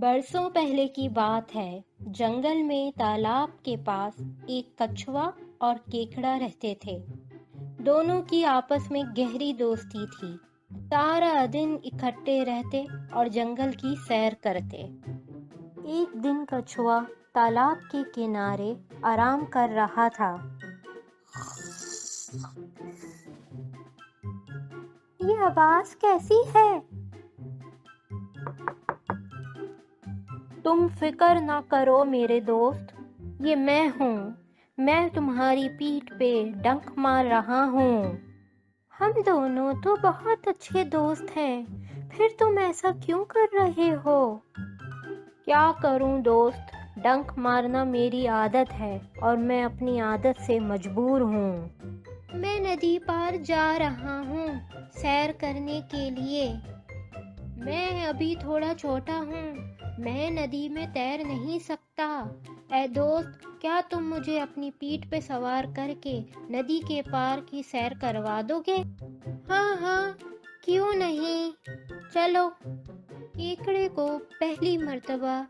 बरसों पहले की बात है। जंगल में तालाब के पास एक कछुआ और केकड़ा रहते थे। दोनों की आपस में गहरी दोस्ती थी। सारा दिन इकट्ठे रहते और जंगल की सैर करते। एक दिन कछुआ तालाब के किनारे आराम कर रहा था। ये आवाज कैसी है? तुम फिक्र ना करो मेरे दोस्त, ये मैं हूँ। मैं तुम्हारी पीठ पे डंक मार रहा हूँ। हम दोनों तो बहुत अच्छे दोस्त हैं, फिर तुम ऐसा क्यों कर रहे हो? क्या करूँ दोस्त, डंक मारना मेरी आदत है और मैं अपनी आदत से मजबूर हूँ। मैं नदी पार जा रहा हूँ सैर करने के लिए। मैं अभी थोड़ा छोटा हूँ, मैं नदी में तैर नहीं सकता। ऐ दोस्त, क्या तुम मुझे अपनी पीठ पे सवार करके नदी के पार की सैर करवा दोगे? हाँ हाँ, क्यों नहीं, चलो। केकड़े को पहली मर्तबा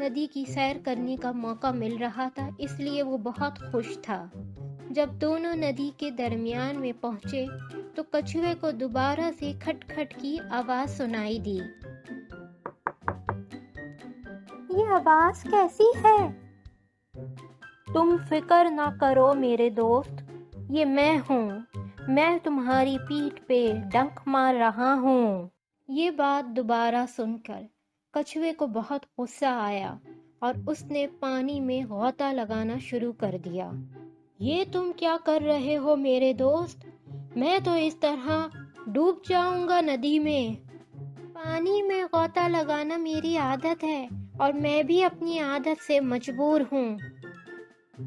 नदी की सैर करने का मौका मिल रहा था, इसलिए वो बहुत खुश था। जब दोनों नदी के दरमियान में पहुंचे तो कछुए को दोबारा से खटखट की आवाज सुनाई दी। ये आवाज कैसी है? तुम फिक्र ना करो मेरे दोस्त, ये मैं हूँ। मैं तुम्हारी पीठ पे डंक मार रहा हूँ। ये बात दोबारा सुनकर कछुए को बहुत गुस्सा आया और उसने पानी में गोता लगाना शुरू कर दिया। ये तुम क्या कर रहे हो मेरे दोस्त? मैं तो इस तरह डूब जाऊंगा नदी में। पानी में गोता लगाना मेरी आदत है और मैं भी अपनी आदत से मजबूर हूँ।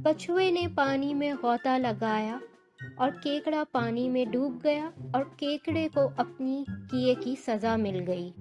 कछुए ने पानी में गोता लगाया और केकड़ा पानी में डूब गया और केकड़े को अपनी किए की सजा मिल गई।